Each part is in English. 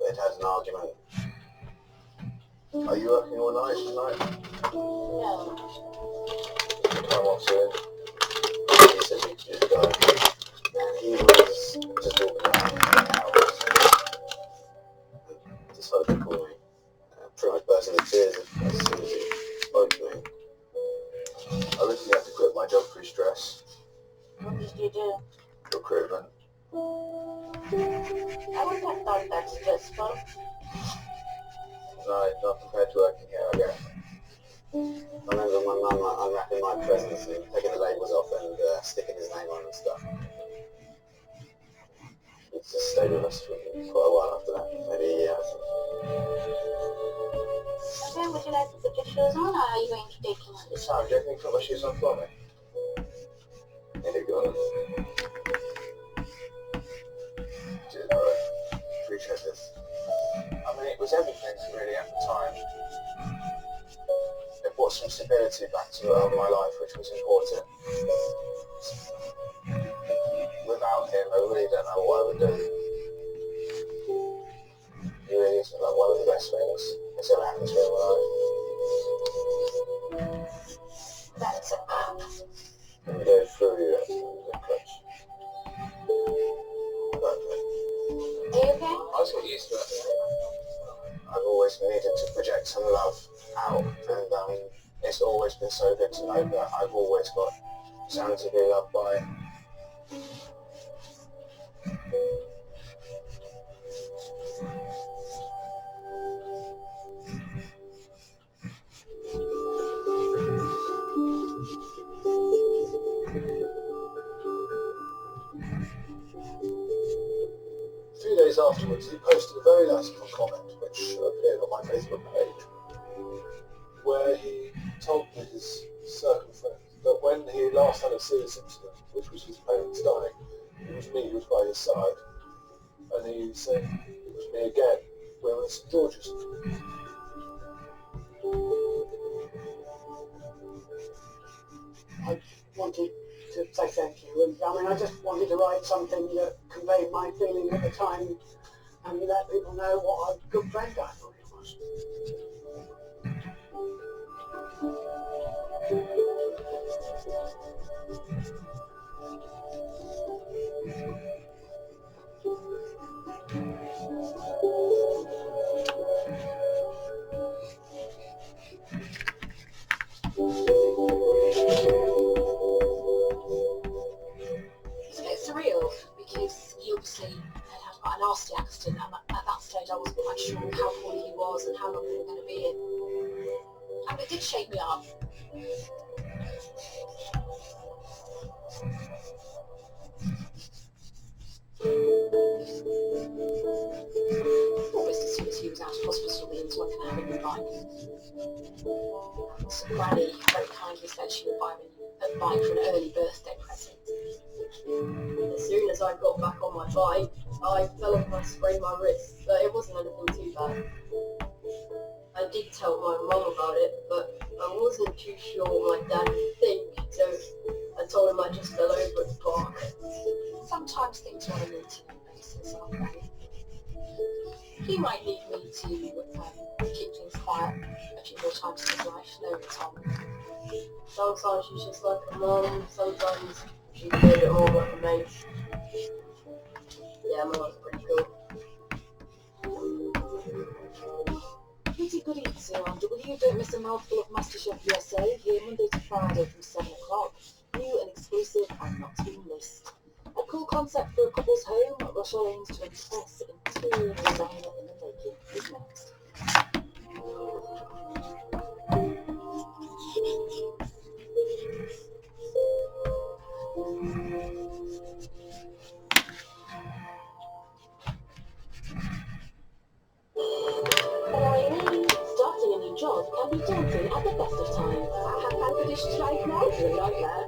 they'd had an argument. Are you working all night tonight? No. Come on soon. He said he could just go. And he was just walking around the house. Decided to call me. Pretty much burst into tears as soon as he spoke to me. I literally had to quit my job through stress. What did you do? Recruitment. I wouldn't have thought that's stressful. No, not compared to working here, I guess. I remember my mum unwrapping my presents and taking the labels off and sticking his name on and stuff. He just stayed with us for quite a while after that, maybe a year. Okay, would you like to put your shoes on, or are you going to take him on this? Sam, do you reckon you can put my shoes on for me? Here you go. Cheers, bro. Appreciate this. I mean, it was everything really at the time. It brought some stability back to my life, which was important. Without him, I really don't know what I would do. He really is like one of the best things that's ever happened to me in my life. That's a cup. Let me go through the crutch. Perfect. Are you okay? I just got used to it. I've always needed to project some love out, and it's always been so good to know that I've always got someone to be loved by. 3 days afterwards, he posted a very nice little comment, which appeared on my Facebook page, where he told me his circle friend that when he last had a serious incident, which was his parents dying, it was me who was by his side, and he said it was me again, we were in St George's. I wanted to say thank you, and I mean, I just wanted to write something that conveyed my feeling at the time and let people know what a good friend I thought he was. It's a bit surreal because he obviously had quite a nasty accident, and at that stage I wasn't quite sure how poorly he was and how long we were going to be in. And it did shake me up. Almost as soon as he was out of hospital, the into I can have a new bike. And Granny very kindly said she would buy me a bike for an early birthday present. As soon as I got back on my bike, I fell off and sprained my wrist, but it wasn't anything too bad. I did tell my mum about it, but I wasn't too sure what my dad would think, so I told him I just fell over at the park. Sometimes things are on an intimate basis, aren't they? He might need me to keep things quiet a few more times in his life, no it's on. Sometimes she's just like a mum, sometimes she's a bit more like a mate. Yeah, my mum's pretty cool. Pretty good eating on W. Don't miss a mouthful of MasterChef USA here Monday to Friday from 7 o'clock. New and exclusive and not to be missed. A cool concept for a couple's home. Rochelle aims to impress interior designer in the making is next. Starting a new job can be daunting at the best of times. I have found the dish right now for a nightmare.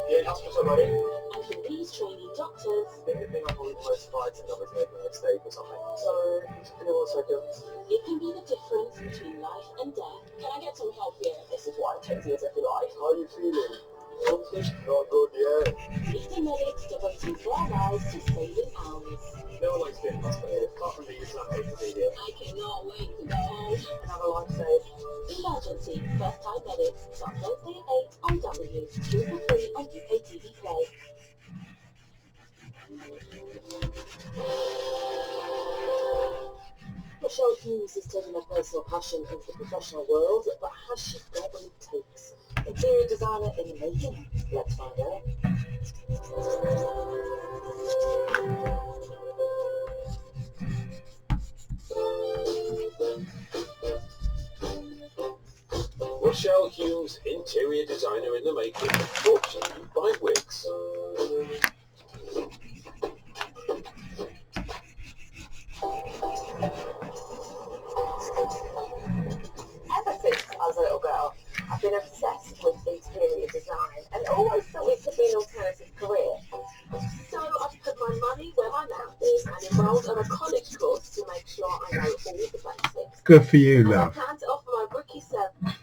Yeah, in hospital, buddy. And for these trainee doctors, I think I'm probably most fighting up with making a mistake or something. Sorry, just give me 1 second. it can be the difference between life and death. Can I get some help here? This is why it takes years every life. How are you feeling? Something not good yet. Meet the medics devoting their lives to saving ours. No one likes being hospital, apart from me yourself. I cannot wait to go home. And have a life saved. Emergency, first time medics, start Thursday at 8 on W. 2 for free on UK TV Play. Michelle Hughes is taking her personal passion into the professional world, but has she got what it takes? Interior designer in the making? Let's find out. Michelle Hughes, interior designer in the making, brought to you by Wigs. Ever since I was a little girl, I've been obsessed with interior design and always thought it could be an alternative career. So I've put my money where my mouth is and enrolled on a college course to make sure I know all the basics. Good for you, And I love. plan to offer my rookie service.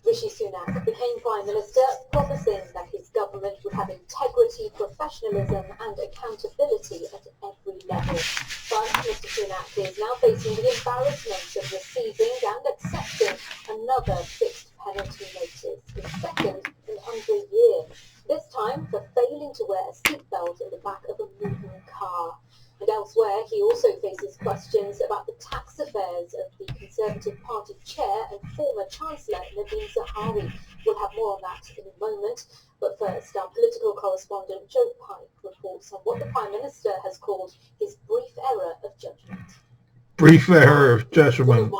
Rishi Sunak became Prime Minister, promising that his government would have integrity, professionalism and accountability at every level. But Mr Sunak is now facing the embarrassment of receiving and accepting another fixed penalty notice, the second in under a year. This time for failing to wear a seatbelt in the back of a moving car. And elsewhere, he also faces questions about the tax affairs of the Conservative Party chair and former Chancellor Nadine Zahawi. We'll have more on that in a moment. But first, our political correspondent Joe Pike reports on what the Prime Minister has called his brief error of judgment. Brief error of judgment.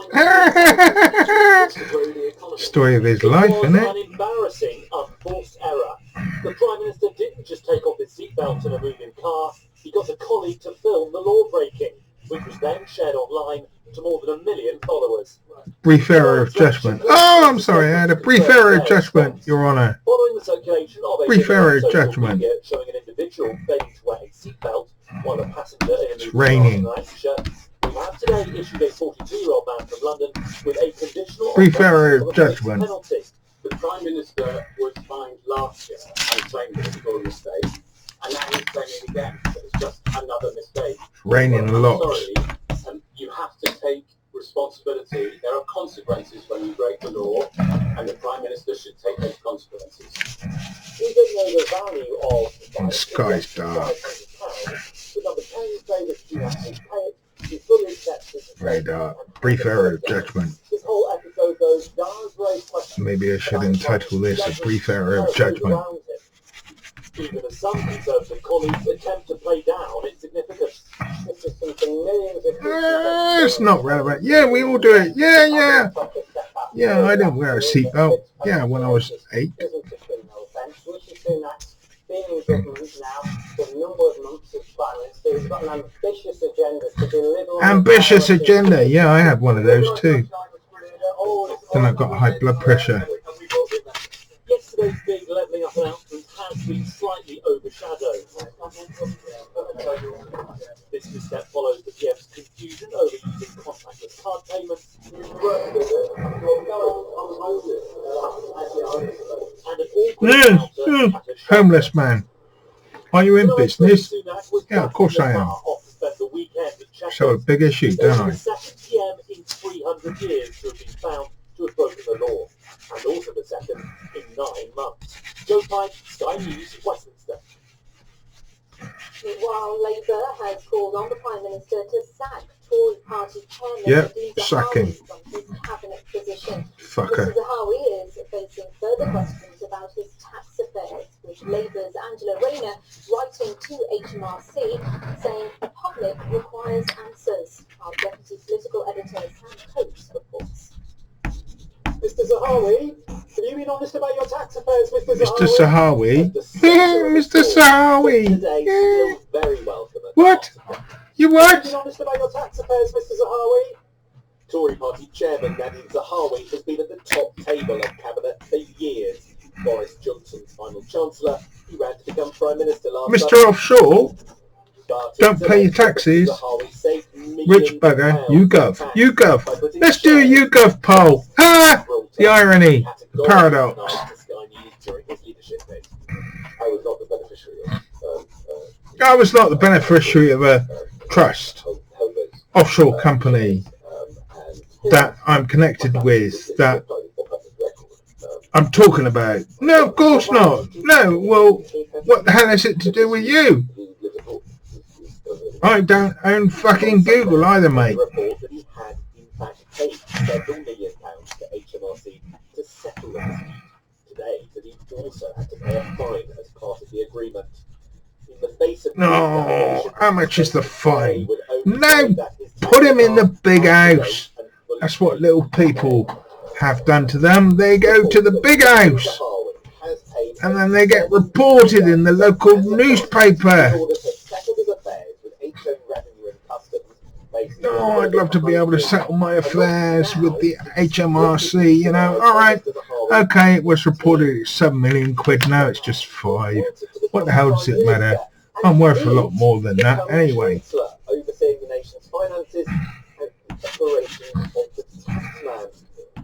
Story of his life, isn't it? An embarrassing, unforced error. The Prime Minister didn't just take off his seatbelt in a moving car, he got a colleague to film the law breaking, which was then shared online to more than 1 million followers. Brief error of judgment. Oh, I'm sorry, I had a brief error of judgment, Your Honour. Following the circulation of a Brief video error on of social judgment. media showing an individual failing to wear a seatbelt while a passenger in a It's moving car in raining. Lancashire, we have today issued a 42-year-old man from London with a conditional Brief error of of a fixed judgment. penalty. The Prime Minister was fined last year and claimed it was a mistake. And now he's claiming again that it's just another mistake. It's raining a lot. Sorry, you have to take responsibility. There are consequences when you break the law, and the Prime Minister should take those consequences. We don't know the value of The sky's dark. Very dark. Brief error of judgment. This whole episode, though, does raise questions. Maybe I should entitle this a brief error of judgment. Even as some Conservative colleagues attempt to play down its significance. This is something millions of It's not relevant. Yeah, we all do it. Yeah. Yeah, I didn't wear a seatbelt. Yeah, when I was 8. Being in government now for a number of months as Prime Minister, he's got an ambitious agenda to deliver. Ambitious agenda. Yeah, I had one of those too. Then I got high blood pressure. Yesterday's big levelling up announcement has been slightly overshadowed. This misstep follows the PM's confusion over using contactless card payments and an awkward encounter at a show. Homeless man. Are you in business? Yeah, of course I am. So a big issue, don't I? The second PM in 300 years to have been found to have broken the law, and also the second in 9 months. Joe Pike, Sky News, Westminster. Meanwhile, Labour has called on the Prime Minister to sack Tory party chairman Yep, Nadine sacking. Zahawi from his cabinet position. Fucker. Mr Zahawi is facing further questions about his tax affairs, with Labour's Angela Rayner writing to HMRC saying the public requires answers. Our deputy political editor Sam Coates reports. Mr Zahawi, have you been honest about your tax affairs, Mr Mr. Zahawi? Zahawi. Mr. Zahawi. Today, Yeah. still very welcome. What? You Have you been what? honest about your tax affairs, Mr Zahawi? Tory party chairman Nadine Zahawi has been at the top table of cabinet for years. Boris Johnson's final chancellor, who ran to become Prime Minister last Mr. Offshore, But don't pay your taxes. Zahawi saved millions Rich of bugger, pounds YouGov, in tax YouGov. by putting Let's do a shares YouGov poll. Ha! several The irony, the paradox. During his leadership days. I was not the beneficiary of I was not the beneficiary of a trust, offshore company that I'm connected with, that I'm talking about. No, of course not. No, well, what the hell is it to do with you? I don't own fucking Google either, mate. report that he had in fact paid several £million to HMRC to settle the dispute. Today, that he also had to pay a fine as part of the agreement. In the face of No, how much is the fine? No, put him in the big house. That's what little people have done to them. They go to the big house and then they get reported in the local newspaper. Oh, I'd love to be able to settle my affairs with the HMRC, you know. All right, okay, it was reported it's £7 million. Now it's just 5. What the hell does it matter? I'm worth a lot more than that anyway. Overseeing the nation's finances and preparation of the tax man.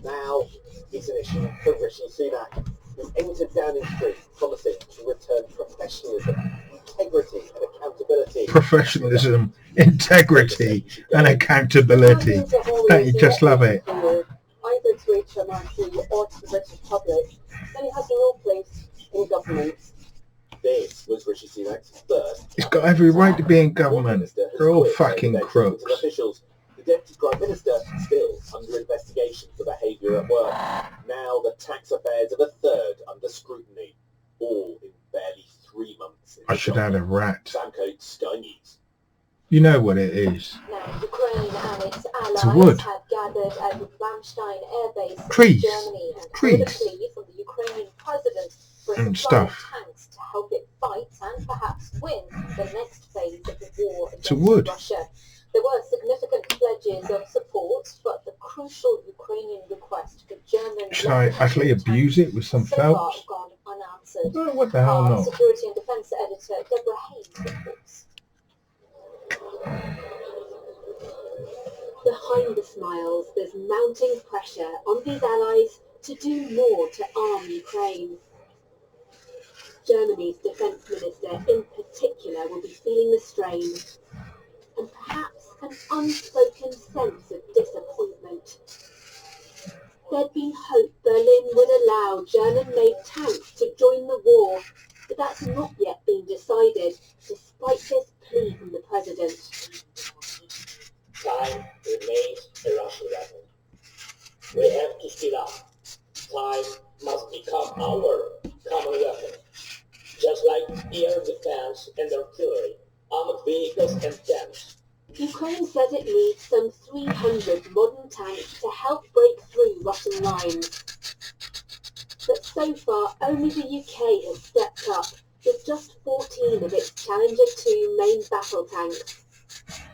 Now it's an issue for Rishi Sunak, who entered Downing Street promising to return professionalism, integrity and accountability. Professionalism, integrity and accountability. Don't you just love it? Either to HMRC or to the British public, then he has no place in government. This was Rishi Sunak's first. He's got every right to be in government. They're all fucking crooks. Officials. The Deputy Prime Minister still under investigation for behaviour at work. Now the tax affairs of a third under scrutiny. All in barely 3 months. I should add a rat. Sam Coates, Sky News. You know what it is. Now, Ukraine and its It's a allies wood. have gathered at Ramstein Air Base Trees. in Germany and Trees. called a plea from the Ukrainian president for a And supply of stuff. tanks to help it fight and perhaps win the next phase of the war It's a against wood. Russia. There were significant pledges of support, but the crucial Ukrainian request for German Should I actually abuse it with some so far phelps? gone unanswered. Oh, what the hell Our not? Security and Defence Editor Deborah Hayes reports. Behind the smiles, there's mounting pressure on these allies to do more to arm Ukraine. Germany's defence minister in particular will be feeling the strain, and perhaps an unspoken sense of disappointment. There'd been hope Berlin would allow German-made tanks to join the war, but that's not yet been decided, despite this plea from the president. Time remains a Russian weapon. We have to speed up. Time must become our common weapon. Just like air defense and artillery, armored vehicles and tanks. Ukraine says it needs some 300 modern tanks to help break through Russian lines. But so far, only the UK has stepped up, with just 14 of its Challenger 2 main battle tanks.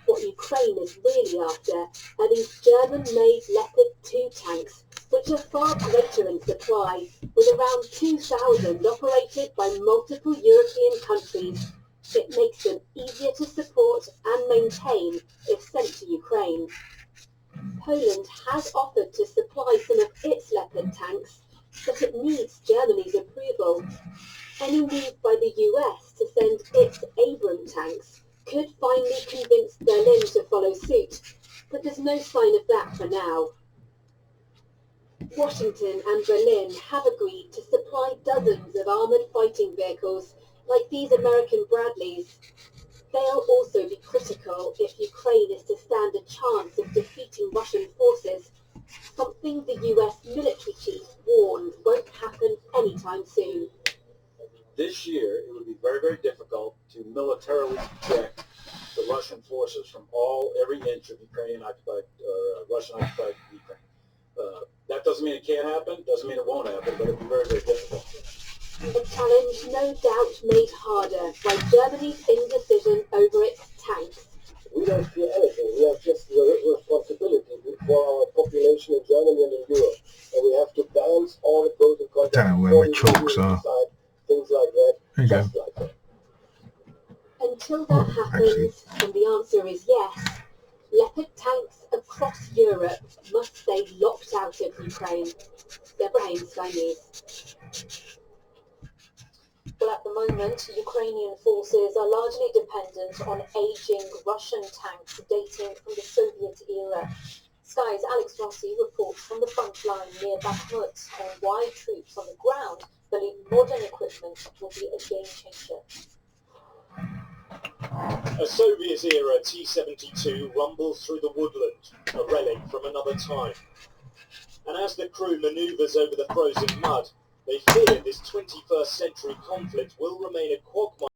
What Ukraine is really after are these German-made Leopard 2 tanks, which are far greater in supply, with around 2,000 operated by multiple European countries. It makes them easier to support and maintain if sent to Ukraine. Poland has offered to supply some of its Leopard tanks, but it needs Germany's approval. Any move by the US to send its Abrams tanks could finally convince Berlin to follow suit, but there's no sign of that for now. Washington and Berlin have agreed to supply dozens of armoured fighting vehicles like these American Bradleys. They'll also be critical if Ukraine is to stand a chance of defeating Russian forces, something the US military chief warned won't happen anytime soon. This year, it would be very, very difficult to militarily protect the Russian forces from every inch of Ukrainian occupied or Russian occupied Ukraine. That doesn't mean it can't happen. Doesn't mean it won't happen, but it'll be very, very difficult. A challenge no doubt made harder by Germany's indecision over its tanks. We don't fear anything. We have just the responsibility for our population in Germany and in Europe. And we have to balance all the pros and cons. I don't know where my chalks are. Things like that. There you go. Just like that. Until that happens, and the answer is yes, Leopard tanks across Europe must stay locked out of Ukraine. Deborah Haynes, Sky News. Well, at the moment, Ukrainian forces are largely dependent on aging Russian tanks dating from the Soviet era. Sky's Alex Rossi reports from the front line near Bakhmut on why troops on the ground believe modern equipment will be a game changer. A Soviet-era T-72 rumbles through the woodland, a relic from another time. And as the crew manoeuvres over the frozen mud, they fear this 21st century conflict will remain a quagmire